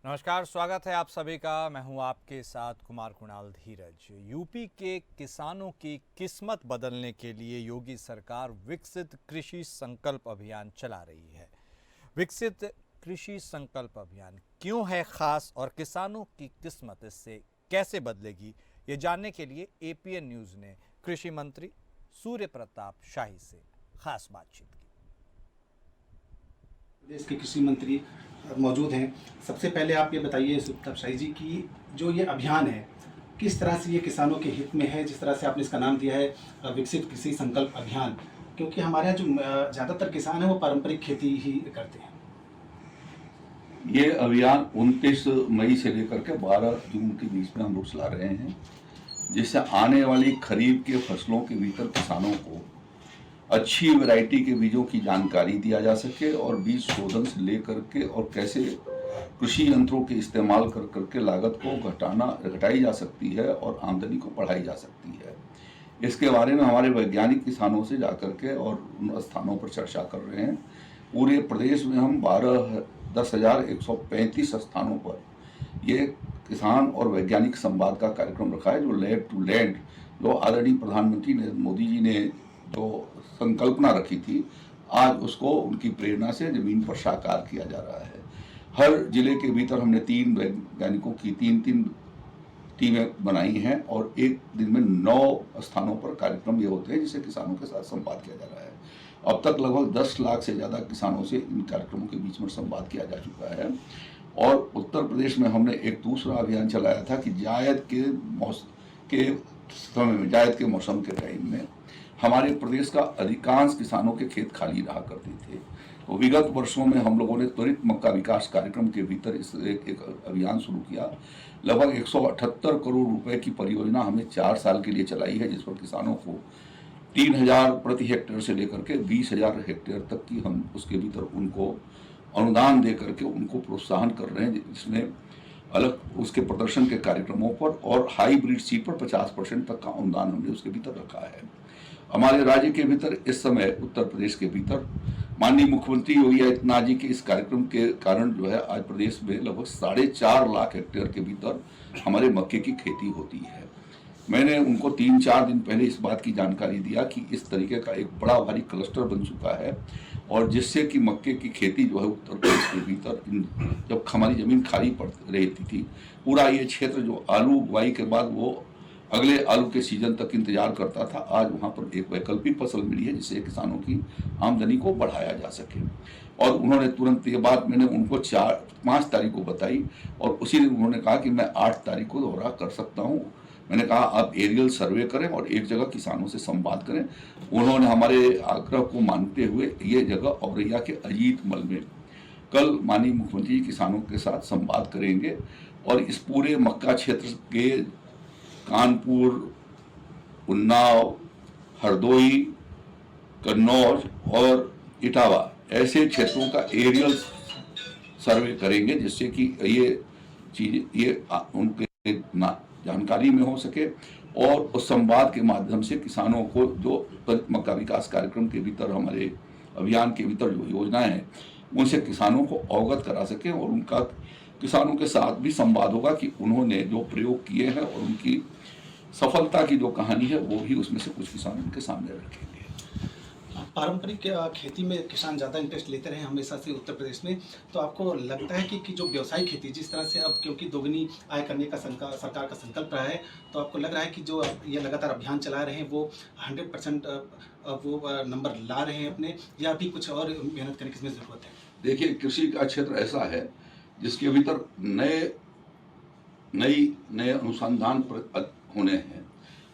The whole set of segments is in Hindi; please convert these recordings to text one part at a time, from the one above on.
नमस्कार, स्वागत है आप सभी का। मैं हूं आपके साथ कुमार कुणाल धीरज। यूपी के किसानों की किस्मत बदलने के लिए योगी सरकार विकसित कृषि संकल्प अभियान चला रही है। विकसित कृषि संकल्प अभियान क्यों है खास और किसानों की किस्मत इससे कैसे बदलेगी, ये जानने के लिए एपीएन न्यूज़ ने कृषि मंत्री सूर्य प्रताप शाही से खास बातचीत की। प्रदेश के कृषि मंत्री मौजूद हैं। सबसे पहले आप ये बताइए सुप्रताप शाही जी कि जो ये अभियान है किस तरह से ये किसानों के हित में है, जिस तरह से आपने इसका नाम दिया है विकसित कृषि संकल्प अभियान, क्योंकि हमारे यहाँ जो ज़्यादातर किसान हैं वो पारंपरिक खेती ही करते हैं। ये अभियान 29 मई से लेकर के 12 जून के बीच में हम लोग चला रहे हैं, जिससे आने वाली खरीफ के फसलों के भीतर किसानों को अच्छी वैरायटी के बीजों की जानकारी दिया जा सके और बीज शोधन से लेकर के और कैसे कृषि यंत्रों के इस्तेमाल कर करके लागत को घटाई जा सकती है और आमदनी को बढ़ाई जा सकती है। इसके बारे में हमारे वैज्ञानिक किसानों से जाकर के और उन स्थानों पर चर्चा कर रहे हैं। पूरे प्रदेश में हम 10,135 स्थानों पर ये किसान और वैज्ञानिक संवाद का कार्यक्रम रखा है, जो लैब टू लैंड, जो आदरणीय प्रधानमंत्री नरेंद्र मोदी जी ने जो संकल्पना रखी थी, आज उसको उनकी प्रेरणा से जमीन पर साकार किया जा रहा है। हर जिले के भीतर हमने 3 वैज्ञानिकों की 3-3 टीमें बनाई हैं और एक दिन में 9 स्थानों पर कार्यक्रम ये होते हैं जिसे किसानों के साथ संवाद किया जा रहा है। अब तक लगभग 10 लाख से ज़्यादा किसानों से इन कार्यक्रमों के बीच में संवाद किया जा चुका है। और उत्तर प्रदेश में हमने एक दूसरा अभियान चलाया था कि जायद के मौसम के टाइम में हमारे प्रदेश का अधिकांश किसानों के खेत खाली रहा करते थे। तो विगत वर्षों में हम लोगों ने त्वरित मक्का विकास कार्यक्रम के भीतर इस एक अभियान शुरू किया। लगभग 178 करोड़ रुपए की परियोजना हमने 4 साल के लिए चलाई है, जिस पर किसानों को 3,000 प्रति हेक्टेयर से लेकर के 20,000 हेक्टेयर तक की हम उसके भीतर उनको अनुदान दे करके उनको प्रोत्साहन कर रहे हैं, जिसमें अलग उसके प्रदर्शन के कार्यक्रमों पर और हाईब्रिड सीड पर 50% तक का अनुदान हमने उसके भीतर रखा है। हमारे राज्य के भीतर इस समय उत्तर प्रदेश के भीतर माननीय मुख्यमंत्री योगी आदित्यनाथ जी के इस कार्यक्रम के कारण जो है आज प्रदेश में लगभग 4.5 लाख हेक्टेयर के भीतर हमारे मक्के की खेती होती है। मैंने उनको 3-4 दिन पहले इस बात की जानकारी दिया कि इस तरीके का एक बड़ा भारी क्लस्टर बन चुका है और जिससे कि मक्के की खेती जो है उत्तर प्रदेश के भीतर जब हमारी ज़मीन खाली पड़ रही थी, पूरा ये क्षेत्र जो आलू बुआई के बाद वो अगले आलू के सीजन तक इंतजार करता था, आज वहाँ पर एक वैकल्पिक फसल मिली है जिससे किसानों की आमदनी को बढ़ाया जा सके। और उन्होंने तुरंत ये बात मैंने उनको 5 तारीख को बताई और उसी दिन उन्होंने कहा कि मैं 8 तारीख को दौरा कर सकता हूँ। मैंने कहा आप एरियल सर्वे करें और एक जगह किसानों से संवाद करें। उन्होंने हमारे आग्रह को मानते हुए ये जगह औरैया के अजीत मल में कल माननीय मुख्यमंत्री किसानों के साथ संवाद करेंगे और इस पूरे मक्का क्षेत्र के कानपुर, उन्नाव, हरदोई, कन्नौज और इटावा ऐसे क्षेत्रों का एरियल सर्वे करेंगे, जिससे कि ये चीज़ उनके जानकारी में हो सके और उस संवाद के माध्यम से किसानों को जो मक्का विकास कार्यक्रम के भीतर हमारे अभियान के भीतर जो योजनाएं हैं उनसे किसानों को अवगत करा सकें और उनका किसानों के साथ भी संवाद होगा कि उन्होंने जो प्रयोग किए हैं और उनकी सफलता की जो कहानी है वो भी उसमें से कुछ किसान उनके सामने रखेंगे। पारंपरिक खेती में किसान ज़्यादा इंटरेस्ट लेते रहे हमेशा से उत्तर प्रदेश में, तो आपको लगता है कि जो व्यवसायिक खेती जिस तरह से अब क्योंकि दोगुनी आय करने का सरकार का संकल्प रहा है, तो आपको लग रहा है कि जो ये लगातार अभियान चला रहे हैं वो 100% वो नंबर ला रहे हैं अपने, या अभी कुछ और मेहनत करने की इसमें ज़रूरत है? देखिए, कृषि का क्षेत्र ऐसा है जिसके भीतर नए अनुसंधान होने हैं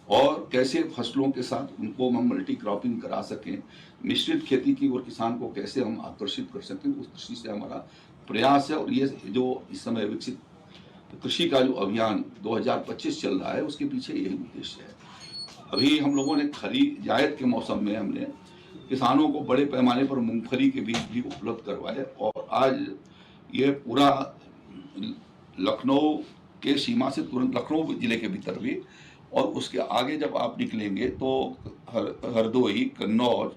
और कैसे फसलों के साथ उनको हम मल्टी क्रॉपिंग करा सकें, मिश्रित खेती की ओर किसान को कैसे हम आकर्षित कर सकें, उस दृष्टि से हमारा प्रयास है। और ये जो इस समय विकसित कृषि का जो अभियान 2025 चल रहा है उसके पीछे यही उद्देश्य है। अभी हम लोगों ने जायद के मौसम में हमने किसानों को बड़े पैमाने पर मूंगफली के बीज भी उपलब्ध करवाए और आज ये पूरा लखनऊ के सीमा से तुरंत लखनऊ जिले के भीतर भी और उसके आगे जब आप निकलेंगे तो हरदोई, कन्नौज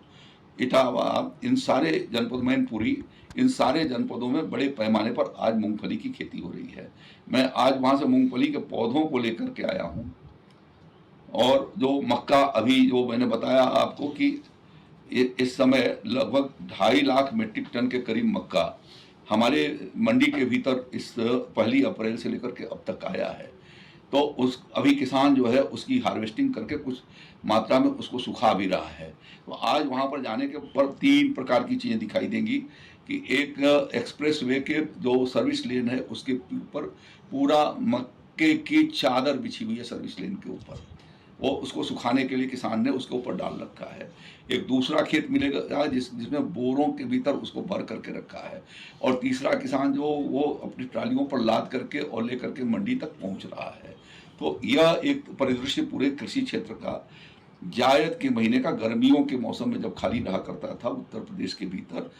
इटावा, इन सारे जनपद, मैनपुरी, इन सारे जनपदों में बड़े पैमाने पर आज मूंगफली की खेती हो रही है। मैं आज वहाँ से मूंगफली के पौधों को लेकर के आया हूँ। और जो मक्का, अभी जो मैंने बताया आपको कि इस समय लगभग 2.5 लाख मीट्रिक टन के करीब मक्का हमारे मंडी के भीतर इस 1 अप्रैल से लेकर के अब तक आया है। तो उस अभी किसान जो है उसकी हार्वेस्टिंग करके कुछ मात्रा में उसको सुखा भी रहा है। तो आज वहाँ पर जाने के पर 3 प्रकार की चीज़ें दिखाई देंगी कि एक एक्सप्रेस वे के जो सर्विस लेन है उसके ऊपर पूरा मक्के की चादर बिछी हुई है, सर्विस लेन के ऊपर, वो उसको सुखाने के लिए किसान ने उसके ऊपर डाल रखा है। एक दूसरा खेत मिलेगा जिसमें बोरों के भीतर उसको भर करके रखा है। और तीसरा किसान जो वो अपनी ट्रालियों पर लाद करके और लेकर के मंडी तक पहुंच रहा है। तो यह एक परिदृश्य पूरे कृषि क्षेत्र का जायद के महीने का, गर्मियों के मौसम में जब खाली रहा करता था उत्तर प्रदेश के भीतर,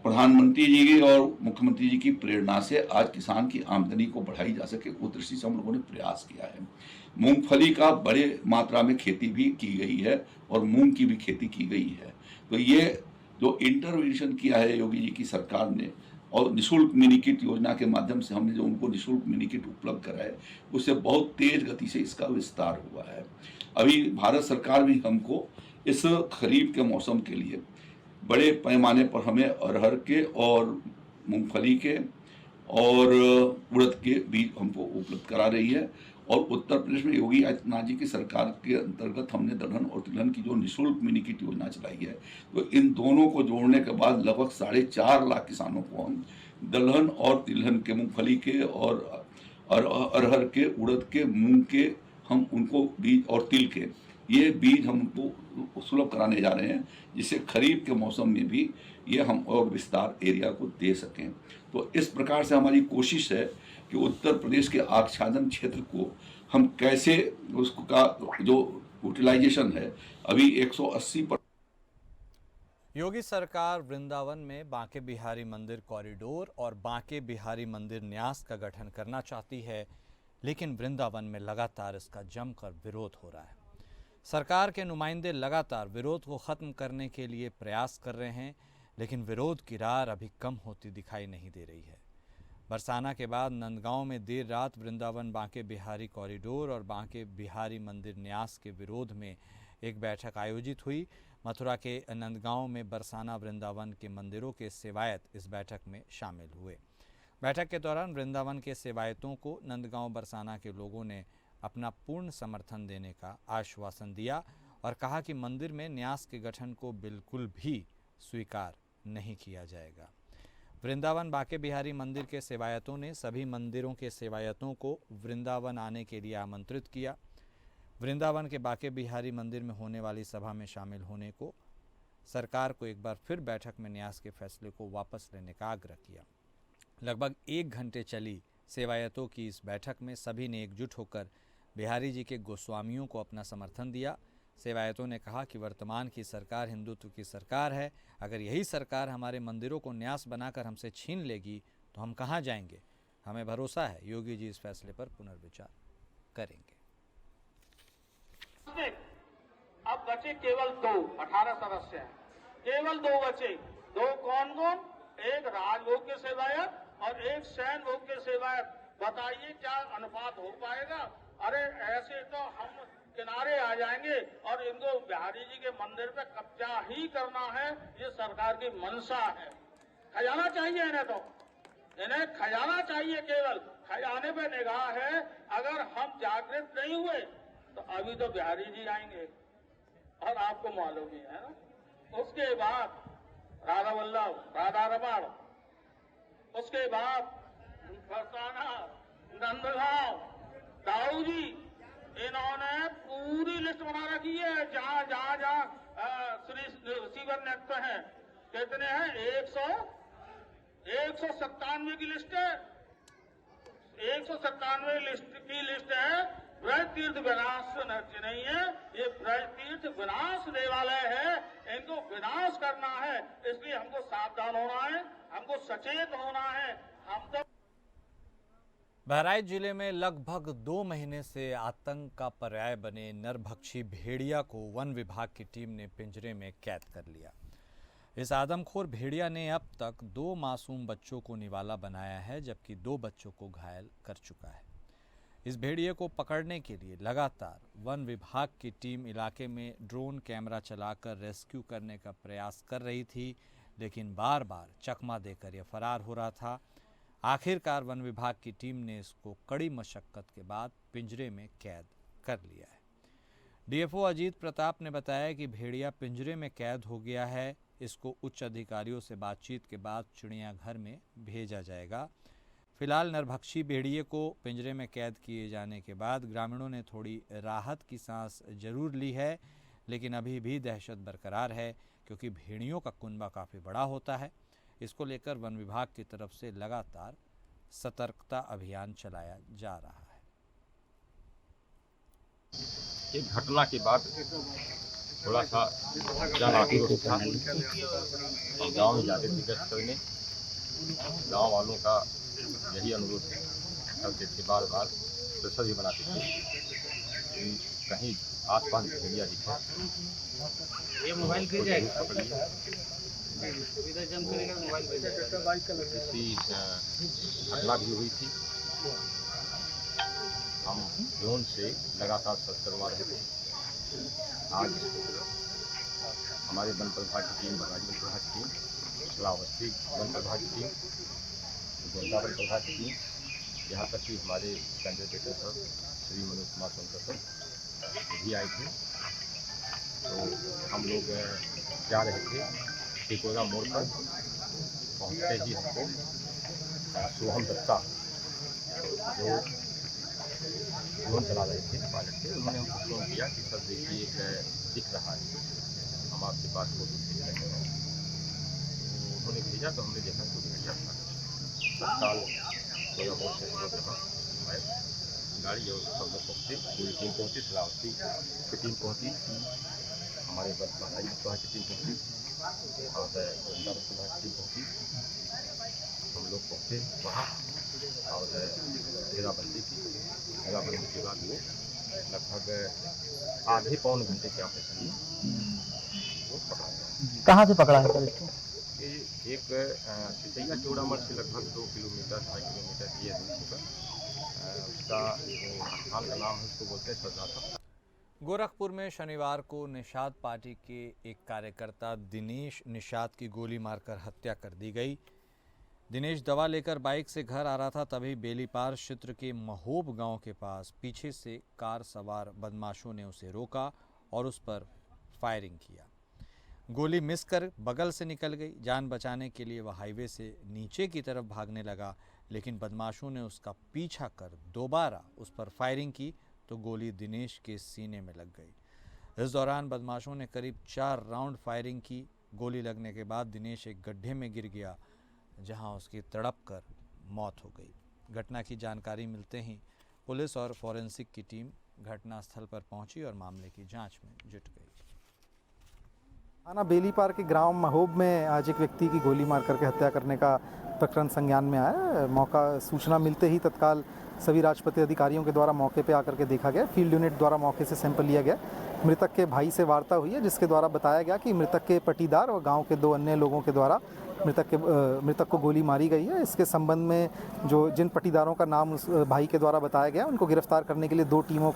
प्रधानमंत्री जी और मुख्यमंत्री जी की प्रेरणा से आज किसान की आमदनी को बढ़ाई जा सके, उस दृष्टि से हम लोगों ने प्रयास किया है। मूंगफली का बड़े मात्रा में खेती भी की गई है और मूंग की भी खेती की गई है। तो ये जो इंटरवेंशन किया है योगी जी की सरकार ने, और निःशुल्क मिनी किट योजना के माध्यम से हमने जो उनको निःशुल्क मिनी किट उपलब्ध कराए, उससे बहुत तेज गति से इसका विस्तार हुआ है। अभी भारत सरकार भी हमको इस खरीफ के मौसम के लिए बड़े पैमाने पर हमें अरहर के और मूंगफली के और उड़द के बीज हमको उपलब्ध करा रही है। और उत्तर प्रदेश में योगी आदित्यनाथ जी की सरकार के अंतर्गत हमने दलहन और तिलहन की जो निःशुल्क मिनी किट योजना चलाई है, तो इन दोनों को जोड़ने के बाद लगभग 4.5 लाख किसानों को हम दलहन और तिलहन के, मूंगफली के और अरहर के, उड़द के, मूंग के, हम उनको बीज, और तिल के, ये बीज हम उनको सुलभ कराने जा रहे हैं, जिससे खरीफ के मौसम में भी ये हम और विस्तार एरिया को दे सकें। तो इस प्रकार से हमारी कोशिश है कि उत्तर प्रदेश के आच्छादन क्षेत्र को हम कैसे उसका जो यूटिलाइजेशन है अभी 180 पर। योगी सरकार वृंदावन में बांके बिहारी मंदिर कॉरिडोर और बांके बिहारी मंदिर न्यास का गठन करना चाहती है, लेकिन वृंदावन में लगातार इसका जमकर विरोध हो रहा है। सरकार के नुमाइंदे लगातार विरोध को खत्म करने के लिए प्रयास कर रहे हैं, लेकिन विरोध की रार अभी कम होती दिखाई नहीं दे रही है। बरसाना के बाद नंदगांव में देर रात वृंदावन बांके बिहारी कॉरिडोर और बांके बिहारी मंदिर न्यास के विरोध में एक बैठक आयोजित हुई। मथुरा के नंदगांव में बरसाना वृंदावन के मंदिरों के सेवायत इस बैठक में शामिल हुए। बैठक के दौरान वृंदावन के सेवायतों को नंदगांव बरसाना के लोगों ने अपना पूर्ण समर्थन देने का आश्वासन दिया और कहा कि मंदिर में न्यास के गठन को बिल्कुल भी स्वीकार नहीं किया जाएगा। वृंदावन बांके बिहारी मंदिर के सेवायतों ने सभी मंदिरों के सेवायतों को वृंदावन आने के लिए आमंत्रित किया। वृंदावन के बांके बिहारी मंदिर में होने वाली सभा में शामिल होने को सरकार को एक बार फिर बैठक में न्यास के फैसले को वापस लेने का आग्रह किया। लगभग 1 घंटे चली सेवायतों की इस बैठक में सभी ने एकजुट होकर बिहारी जी के गोस्वामियों को अपना समर्थन दिया। सेवायतों ने कहा कि वर्तमान की सरकार हिंदुत्व की सरकार है। अगर यही सरकार हमारे मंदिरों को न्यास बनाकर हमसे छीन लेगी तो हम कहाँ जाएंगे। हमें भरोसा है योगी जी इस फैसले पर पुनर्विचार करेंगे। अब बचे केवल 2, 18 सदस्य हैं, केवल 2 बचे। 2 कौन कौन? एक राजभोग के सेवायत और एक सैन भोग के सेवायत। बताइए क्या अनुपात हो पाएगा? अरे ऐसे तो हम किनारे आ जाएंगे और इनको बिहारी जी के मंदिर पे कब्जा ही करना है। ये सरकार की मंशा है। खजाना चाहिए इन्हें, तो इन्हें खजाना चाहिए, केवल खजाने पे निगाह है। अगर हम जागृत नहीं हुए तो अभी तो बिहारी जी आएंगे और आपको मालूम ही है ना। उसके बाद राधा वल्लभ, राधा रमण, उसके बाद बरसाना, नंदगांव, दाऊ जी, इन्होंने पूरी लिस्ट बना रखी है। जहां जहां जहां श्री रिसीवर नियुक्त हैं, कितने हैं? 197 की लिस्ट है। 197 लिस्ट की लिस्ट है। ब्रज तीर्थ विनाश नहीं है, ये ब्रज तीर्थ विनाश देवालय है। इनको विनाश करना है, इसलिए हमको सावधान होना है, हमको सचेत होना है। हम तो बहराइच जिले में लगभग 2 महीने से आतंक का पर्याय बने नरभक्षी भेड़िया को वन विभाग की टीम ने पिंजरे में कैद कर लिया। इस आदमखोर भेड़िया ने अब तक 2 मासूम बच्चों को निवाला बनाया है, जबकि 2 बच्चों को घायल कर चुका है। इस भेड़िए को पकड़ने के लिए लगातार वन विभाग की टीम इलाके में ड्रोन कैमरा चलाकर रेस्क्यू करने का प्रयास कर रही थी, लेकिन बार बार चकमा देकर यह फरार हो रहा था। आखिरकार वन विभाग की टीम ने इसको कड़ी मशक्कत के बाद पिंजरे में कैद कर लिया है। डीएफओ अजीत प्रताप ने बताया कि भेड़िया पिंजरे में कैद हो गया है। इसको उच्च अधिकारियों से बातचीत के बाद चिड़ियाघर में भेजा जाएगा। फिलहाल नरभक्षी भेड़िए को पिंजरे में कैद किए जाने के बाद ग्रामीणों ने थोड़ी राहत की सांस जरूर ली है, लेकिन अभी भी दहशत बरकरार है, क्योंकि भेड़ियों का कुनबा काफ़ी बड़ा होता है। इसको लेकर वन विभाग की तरफ से लगातार सतर्कता अभियान चलाया जा रहा है। एक घटना के बाद थोड़ा सा जन आक्रोश था और गाँव में जाते थे गश्त करने। गाँव वालों का यही अनुरोध करते थे, बार बार प्रेशर भी बनाते थे कि कहीं आसपास भेड़िया दिखे ये मोबाइल गिर जाएगा। इसी घटना भी हुई थी। हम ड्रोन से लगातार सर्च करवा रहे थे। आज हमारे वन प्रभाग की टीम, बगाड़ी वन प्रभाग की टीम, श्रावस्ती वन प्रभाग की टीम, गोंदा वन प्रभाग की टीम, यहाँ तक कि हमारे conservator sir Shri Manoj Kumar Sonkar sir भी आए थे। तो हम लोग जा रहे थे टिकोरा मोड़ पर। पहुँचते ही हमको सोहम दत्ता जो ड्रोन चला रहे थे पायलट थे, उन्होंने हमको फोन किया कि सर देखिए एक दिख रहा है, हम आपके पास फोटो भेज रहे हैं। तो उन्होंने भेजा तो हमने देखा तो भेड़िया था। तत्काल थोड़ा बहुत से लोग यहाँ आए, गाड़ी और सब लोग पहुँचे, पूरी टीम पहुँची, श्रावस्ती की टीम पहुँची, हमारे बधाई विभाग की टीम पहुँची और गोंदा विभाग की टीम पहुँची। हम लोग पहुँचे वहाँ और घेराबंदी की। घेराबंदी के बाद वो लगभग आधे पौन घंटे के ऑपरेशन में वो पकड़ा गया। कहाँ से पकड़ा है सर इसको? ये एक सिसैया चौड़ामठ से लगभग 2 किलोमीटर 2.5 किलोमीटर की है दूरी पर। उसका जो स्थान का नाम है उसको बोलते हैं सरदार। गोरखपुर में शनिवार को निषाद पार्टी के एक कार्यकर्ता दिनेश निषाद की गोली मारकर हत्या कर दी गई। दिनेश दवा लेकर बाइक से घर आ रहा था, तभी बेलीपार क्षेत्र के महोब गांव के पास पीछे से कार सवार बदमाशों ने उसे रोका और उस पर फायरिंग किया। गोली मिस कर बगल से निकल गई। जान बचाने के लिए वह हाईवे से नीचे की तरफ भागने लगा, लेकिन बदमाशों ने उसका पीछा कर दोबारा उस पर फायरिंग की तो गोली दिनेश के सीने में लग गई। इस दौरान बदमाशों ने करीब 4 राउंड फायरिंग की। गोली लगने के बाद दिनेश एक गड्ढे में गिर गया, जहां उसकी तड़प कर मौत हो गई। घटना की जानकारी मिलते ही पुलिस और फॉरेंसिक की टीम घटनास्थल पर पहुंची और मामले की जांच में जुट गई। थाना बेलीपार के ग्राम महोब में आज एक व्यक्ति की गोली मार करके हत्या करने का प्रकरण संज्ञान में आया है। मौका सूचना मिलते ही तत्काल सभी राजपत्रित अधिकारियों के द्वारा मौके पर आकर के देखा गया। फील्ड यूनिट द्वारा मौके से सैंपल लिया गया। मृतक के भाई से वार्ता हुई है, जिसके द्वारा बताया गया कि मृतक के पटीदार और गांव के 2 अन्य लोगों के द्वारा मृतक को गोली मारी गई है। इसके संबंध में जिन पटीदारों का नाम उस भाई के द्वारा बताया गया, उनको गिरफ्तार करने के लिए 2 टीमों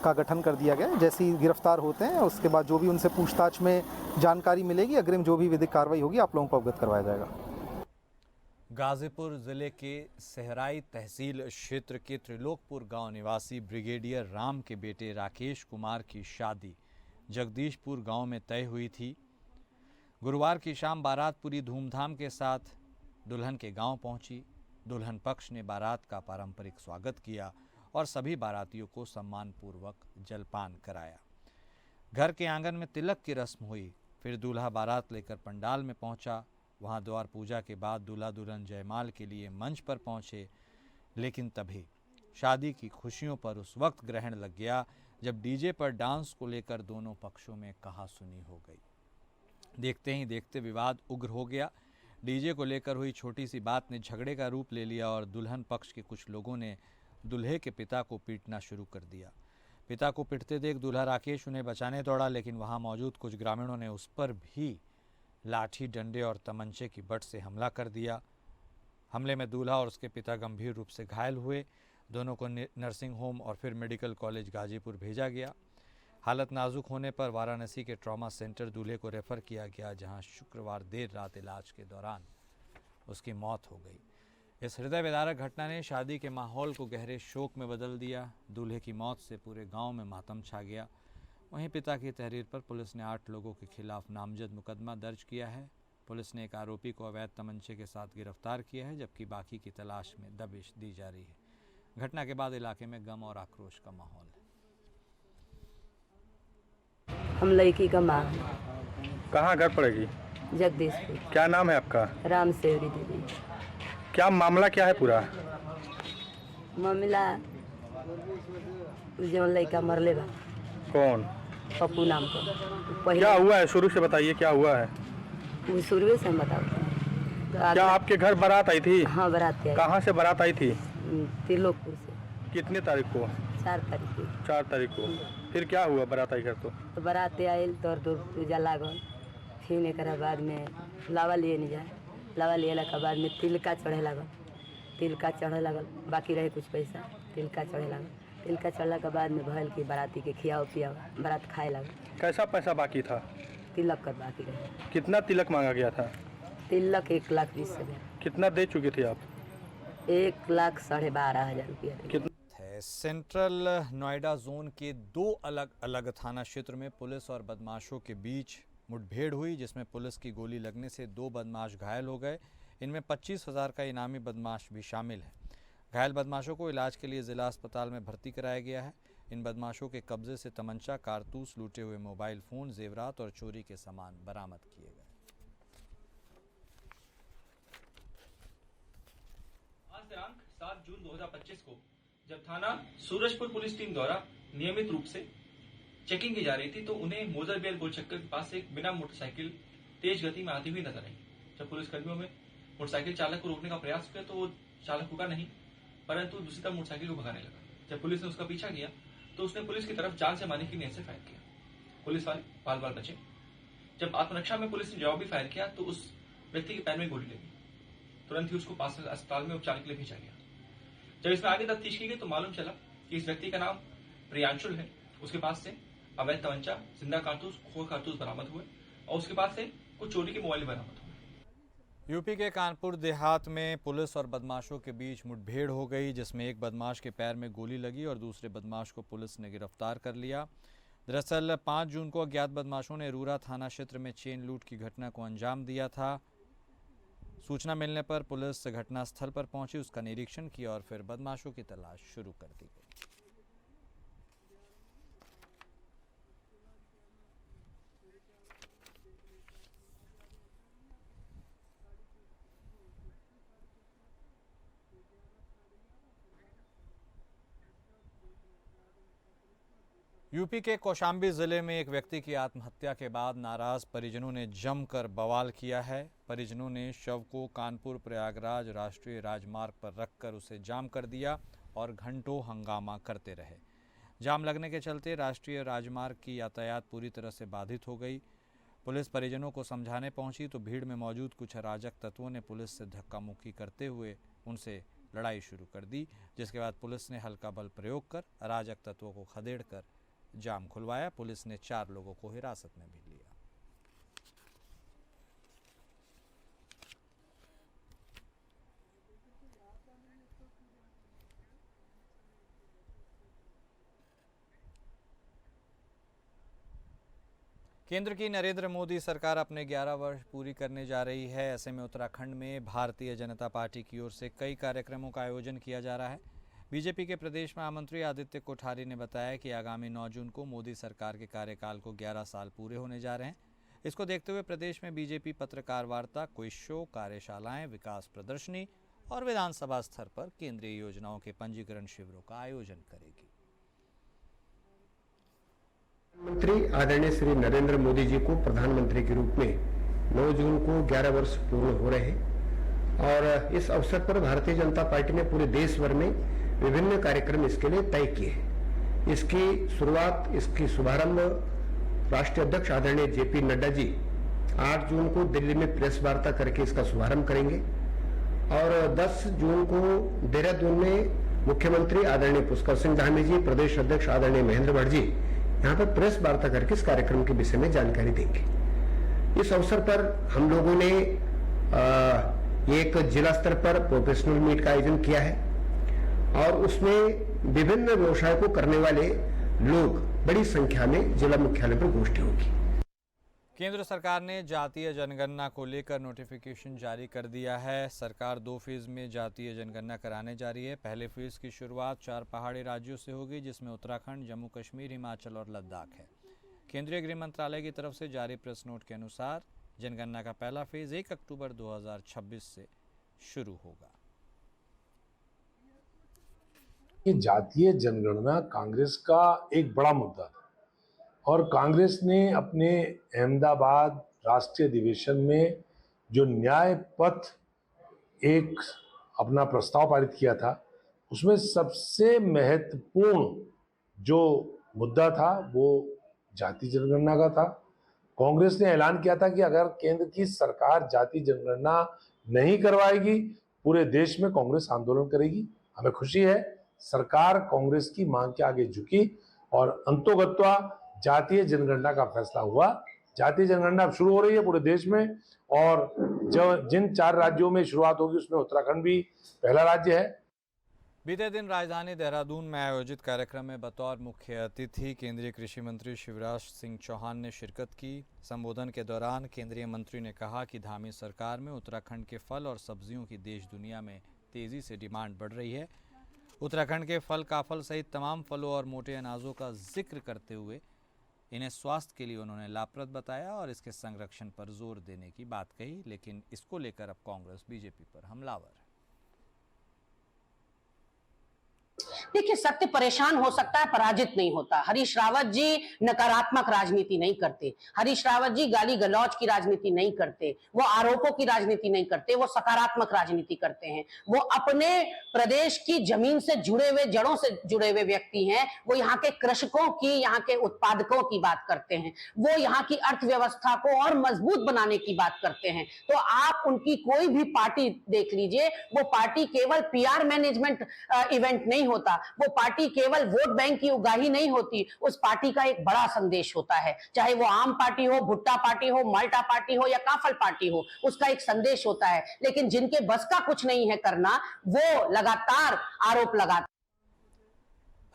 का गठन कर दिया गया है। जैसे ही गिरफ्तार होते हैं उसके बाद जो भी उनसे पूछताछ में जानकारी मिलेगी, अग्रिम जो भी विधिक कार्रवाई होगी आप लोगों को अवगत करवाया जाएगा। गाजीपुर जिले के सहराई तहसील क्षेत्र के त्रिलोकपुर गांव निवासी ब्रिगेडियर राम के बेटे राकेश कुमार की शादी जगदीशपुर गांव में तय हुई थी। गुरुवार की शाम बारात पूरी धूमधाम के साथ दुल्हन के गांव पहुंची। दुल्हन पक्ष ने बारात का पारंपरिक स्वागत किया और सभी बारातियों को सम्मानपूर्वक जलपान कराया। घर के आंगन में तिलक की रस्म हुई। फिर दूल्हा बारात लेकर पंडाल में पहुंचा। वहां द्वार पूजा के बाद दूल्हा दुल्हन जयमाल के लिए मंच पर पहुंचे, लेकिन तभी शादी की खुशियों पर उस वक्त ग्रहण लग गया जब डीजे पर डांस को लेकर दोनों पक्षों में कहासुनी हो गई। देखते ही देखते विवाद उग्र हो गया। डीजे को लेकर हुई छोटी सी बात ने झगड़े का रूप ले लिया और दुल्हन पक्ष के कुछ लोगों ने दूल्हे के पिता को पीटना शुरू कर दिया। पिता को पिटते देख दूल्हा राकेश उन्हें बचाने दौड़ा, लेकिन वहां मौजूद कुछ ग्रामीणों ने उस पर भी लाठी, डंडे और तमंचे की बट से हमला कर दिया। हमले में दूल्हा और उसके पिता गंभीर रूप से घायल हुए। दोनों को नर्सिंग होम और फिर मेडिकल कॉलेज गाजीपुर भेजा गया। हालत नाजुक होने पर वाराणसी के ट्रॉमा सेंटर दूल्हे को रेफर किया गया, जहां शुक्रवार देर रात इलाज के दौरान उसकी मौत हो गई। इस हृदय विदारक घटना ने शादी के माहौल को गहरे शोक में बदल दिया। दूल्हे की मौत से पूरे गांव में मातम छा गया। वहीं पिता की तहरीर पर पुलिस ने 8 लोगों के खिलाफ नामजद मुकदमा दर्ज किया है। पुलिस ने एक आरोपी को अवैध तमंचे के साथ गिरफ्तार किया है, जबकि बाकी की तलाश में दबिश दी जा रही है। घटना के बाद इलाके में गम और आक्रोश का माहौल है। हम लड़की का माँ कहाँ घर पड़ेगी? जगदीशपुर। क्या नाम है आपका? राम सेवरी देवी। क्या मामला क्या है पूरा? मामला जो लड़का मरले बा, कौन? पप्पू नाम को। क्या हुआ है शुरू से बताइए, क्या हुआ है? वो शुरू से हम बताओ। क्या आपके घर बारात आई थी? हाँ, बारात आई। कहाँ से बारात आई थी? त्रिलोकपुर से। कितने तारीख को? 4 तारीख को। 4 तारीख को। फिर क्या हुआ बारात आई घर तो बारात आयल तो दूर पूजा लागल। फिर एक बाद में लावा लिए नहीं जाए। लावा लिया के बाद में तिलका चढ़े लागल। तिलका चढ़े लागल, बाकी रहे कुछ पैसा। तिलका चढ़े लागल। तिलका चढ़ला के बाद में भैल की बाराती के खियाओ पियाओ, बारात खाए लागल। कैसा पैसा बाकी था? तिलक कर बाकी रहे। कितना तिलक मांगा गया था? तिलक 1,20,000। कितना दे चुके थे आप? 1,12,500 रुपया। कितना? सेंट्रल नोएडा जोन के 2 अलग अलग थाना क्षेत्र में पुलिस और बदमाशों के बीच मुठभेड़ हुई, जिसमें पुलिस की गोली लगने से 2 बदमाश घायल हो गए। इनमें 25,000 का इनामी बदमाश भी शामिल है। घायल बदमाशों को इलाज के लिए जिला अस्पताल में भर्ती कराया गया है। इन बदमाशों के कब्जे से तमंचा, कारतूस, लूटे हुए मोबाइल फोन, जेवरात और चोरी के सामान बरामद किए गए। आज दिनांक 7 जून 2025 को जब थाना सूरजपुर पुलिस टीम द्वारा नियमित रूप से चेकिंग की जा रही थी, तो उन्हें मोजरबेल गोलचक्कर के पास एक बिना मोटरसाइकिल तेज गति में आती हुई नजर आई। जब पुलिस कर्मियों में मोटरसाइकिल चालक को रोकने का प्रयास किया तो वो चालक रुका नहीं, परंतु दूसरी तरफ मोटरसाइकिल को भगाने लगा। जब पुलिस ने उसका पीछा किया तो उसने पुलिस की तरफ जान से मारने की नीयत से फायर किया। पुलिस वाले बाल बाल बचे। जब आत्मरक्षा में पुलिस ने जवाबी फायर किया तो उस व्यक्ति के पैर में गोली लगी। तुरंत ही उसको पास अस्पताल में उपचार के लिए भेजा गया। जब इसमें आगे तफ्तीश की गई तो मालूम चला कि इस व्यक्ति का नाम प्रियांशुल है। उसके पास से अवैध तमंचा, जिंदा कारतूस, खोर कारतूस बरामद हुए और उसके पास से कुछ चोरी के मोबाइल बरामद हुए। यूपी के कानपुर देहात में पुलिस और बदमाशों के बीच मुठभेड़ हो गई, जिसमें एक बदमाश के पैर में गोली लगी और दूसरे बदमाश को पुलिस ने गिरफ्तार कर लिया। दरअसल 5 जून को अज्ञात बदमाशों ने रूरा थाना क्षेत्र में चेन लूट की घटना को अंजाम दिया था। सूचना मिलने पर पुलिस घटनास्थल पर पहुंची, उसका निरीक्षण किया और फिर बदमाशों की तलाश शुरू कर दी गई। यूपी के कौशाम्बी जिले में एक व्यक्ति की आत्महत्या के बाद नाराज परिजनों ने जमकर बवाल किया है। परिजनों ने शव को कानपुर प्रयागराज राष्ट्रीय राजमार्ग पर रखकर उसे जाम कर दिया और घंटों हंगामा करते रहे। जाम लगने के चलते राष्ट्रीय राजमार्ग की यातायात पूरी तरह से बाधित हो गई। पुलिस परिजनों को समझाने पहुंची तो भीड़ में मौजूद कुछ अराजक तत्वों ने पुलिस से धक्का मुक्की करते हुए उनसे लड़ाई शुरू कर दी, जिसके बाद पुलिस ने हल्का बल प्रयोग कर अराजक तत्वों को खदेड़कर जाम खुलवाया। पुलिस ने 4 लोगों को हिरासत में भी लिया। केंद्र की नरेंद्र मोदी सरकार अपने 11 वर्ष पूरी करने जा रही है। ऐसे में उत्तराखंड में भारतीय जनता पार्टी की ओर से कई कार्यक्रमों का आयोजन किया जा रहा है। बीजेपी के प्रदेश महामंत्री आदित्य कोठारी ने बताया कि आगामी 9 जून को मोदी सरकार के कार्यकाल को 11 साल पूरे होने जा रहे हैं। इसको देखते हुए प्रदेश में बीजेपी पत्रकार वार्ता, क्विज शो, कार्यशालाएं, विकास प्रदर्शनी और विधानसभा स्तर पर केंद्रीय योजनाओं के पंजीकरण शिविरों का आयोजन करेगी। प्रधानमंत्री आदरणीय श्री नरेंद्र मोदी जी को प्रधानमंत्री के रूप में 9 जून को 11 वर्ष पूर्ण हो रहे हैं और इस अवसर पर भारतीय जनता पार्टी ने पूरे देश भर में विभिन्न कार्यक्रम इसके लिए तय किए हैं। इसकी शुरुआत, इसकी शुभारंभ राष्ट्रीय अध्यक्ष आदरणीय जेपी नड्डा जी 8 जून को दिल्ली में प्रेस वार्ता करके इसका शुभारंभ करेंगे और 10 जून को देहरादून में मुख्यमंत्री आदरणीय पुष्कर सिंह धामी जी, प्रदेश अध्यक्ष आदरणीय महेंद्र भट्ट जी यहाँ पर प्रेस वार्ता करके इस कार्यक्रम के विषय में जानकारी देंगे। इस अवसर पर हम लोगों ने एक जिला स्तर पर प्रोफेशनल मीट का आयोजन किया है और उसमें विभिन्न व्यवसाय को करने वाले लोग बड़ी संख्या में जिला मुख्यालय पर गोष्ठी होगी। केंद्र सरकार ने जातीय जनगणना को लेकर नोटिफिकेशन जारी कर दिया है। सरकार 2 फेज में जातीय जनगणना कराने जा रही है। पहले फेज की शुरुआत 4 पहाड़ी राज्यों से होगी, जिसमें उत्तराखंड, जम्मू कश्मीर, हिमाचल और लद्दाख है। केंद्रीय गृह मंत्रालय की तरफ से जारी प्रेस नोट के अनुसार जनगणना का पहला फेज 1 अक्टूबर 2026 से शुरू होगा। ये जातीय जनगणना कांग्रेस का एक बड़ा मुद्दा था और कांग्रेस ने अपने अहमदाबाद राष्ट्रीय अधिवेशन में जो न्याय पथ एक अपना प्रस्ताव पारित किया था, उसमें सबसे महत्वपूर्ण जो मुद्दा था वो जाति जनगणना का था। कांग्रेस ने ऐलान किया था कि अगर केंद्र की सरकार जाति जनगणना नहीं करवाएगी, पूरे देश में कांग्रेस आंदोलन करेगी। हमें खुशी है सरकार कांग्रेस की मांग के आगे झुकी और अंतोगत्वा जातीय जनगणना का फैसला हुआ। जातीय जनगणना अब शुरू हो रही है पूरे देश में और जो जिन 4 राज्यों में शुरुआत होगी उसमें उत्तराखंड भी पहला राज्य है। बीते दिन राजधानी देहरादून में आयोजित कार्यक्रम में बतौर मुख्य अतिथि केंद्रीय कृषि मंत्री शिवराज सिंह चौहान ने शिरकत की। संबोधन के दौरान केंद्रीय मंत्री ने कहा कि धामी सरकार में उत्तराखंड के फल और सब्जियों की देश दुनिया में तेजी से डिमांड बढ़ रही है। उत्तराखंड के फल, काफल सहित तमाम फलों और मोटे अनाजों का जिक्र करते हुए इन्हें स्वास्थ्य के लिए उन्होंने लाभप्रद बताया और इसके संरक्षण पर जोर देने की बात कही। लेकिन इसको लेकर अब कांग्रेस बीजेपी पर हमलावर है। देखिए, सत्य परेशान हो सकता है, पराजित नहीं होता। हरीश रावत जी नकारात्मक राजनीति नहीं करते। हरीश रावत जी गाली गलौज की राजनीति नहीं करते, वो आरोपों की राजनीति नहीं करते, वो सकारात्मक राजनीति करते हैं। वो अपने प्रदेश की जमीन से जुड़े हुए, जड़ों से जुड़े हुए व्यक्ति हैं। वो यहाँ के कृषकों की, यहाँ के उत्पादकों की बात करते हैं। वो यहाँ की अर्थव्यवस्था को और मजबूत बनाने की बात करते हैं। तो आप उनकी कोई भी पार्टी देख लीजिए, वो पार्टी केवल PR मैनेजमेंट इवेंट नहीं होता, वो पार्टी केवल वोट बैंक की उगाही नहीं होती। उस पार्टी का एक बड़ा संदेश होता है, चाहे वो आम पार्टी हो, भुट्टा पार्टी हो, माल्टा पार्टी हो या काफल पार्टी हो, उसका एक संदेश होता है। लेकिन जिनके बस का कुछ नहीं है करना, वो लगातार आरोप लगाते।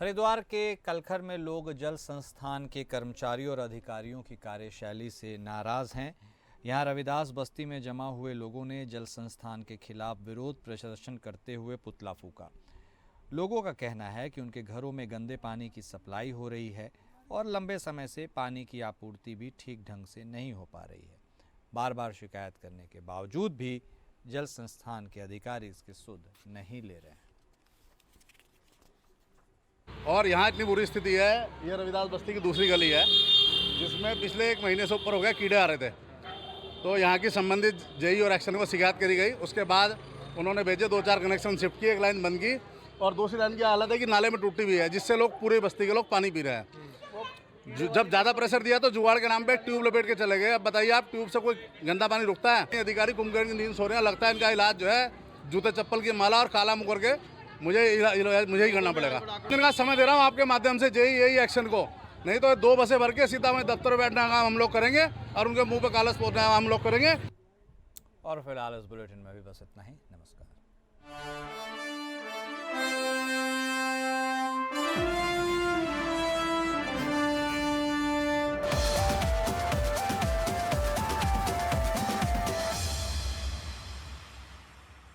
हरिद्वार के कलखर में लोग जल संस्थान के कर्मचारियों और अधिकारियों की कार्यशैली से नाराज हैं। यहाँ रविदास बस्ती में जमा हुए लोगों ने जल संस्थान के खिलाफ विरोध प्रदर्शन करते हुए पुतला फूंका। लोगों का कहना है कि उनके घरों में गंदे पानी की सप्लाई हो रही है और लंबे समय से पानी की आपूर्ति भी ठीक ढंग से नहीं हो पा रही है। बार बार शिकायत करने के बावजूद भी जल संस्थान के अधिकारी इसकी सुध नहीं ले रहे हैं। और यहाँ इतनी बुरी स्थिति है, ये रविदास बस्ती की दूसरी गली है जिसमें पिछले 1 महीने से ऊपर हो गया कीड़े आ रहे थे। तो यहाँ की संबंधित JE और एक्शन को शिकायत करी गई। उसके बाद उन्होंने भेजे, 2-4 कनेक्शन शिफ्ट किए, 1 लाइन बंद की और दूसरी लाइन की हालत है कि नाले में टूटी हुई है, जिससे लोग, पूरे बस्ती के लोग पानी पी रहे हैं। जब ज़्यादा प्रेशर दिया तो जुगाड़ के नाम पे ट्यूब लपेट के चले गए। अब बताइए, आप ट्यूब से कोई गंदा पानी रुकता है? अधिकारी कुंभकर्ण की नींद सो रहे हैं। लगता है इनका इलाज जो है जूते चप्पल की माला और काला मुँह करके मुझे ही करना पड़ेगा। इनका समय दे रहा हूँ आपके माध्यम से JE एक्शन को, नहीं तो 2 बसें भर के सीधा में दफ्तर में बैठने का काम हम लोग करेंगे और उनके मुंह पे कालस पोतने का हम लोग करेंगे। और फिलहाल इस बुलेटिन में भी बस इतना ही। नमस्कार।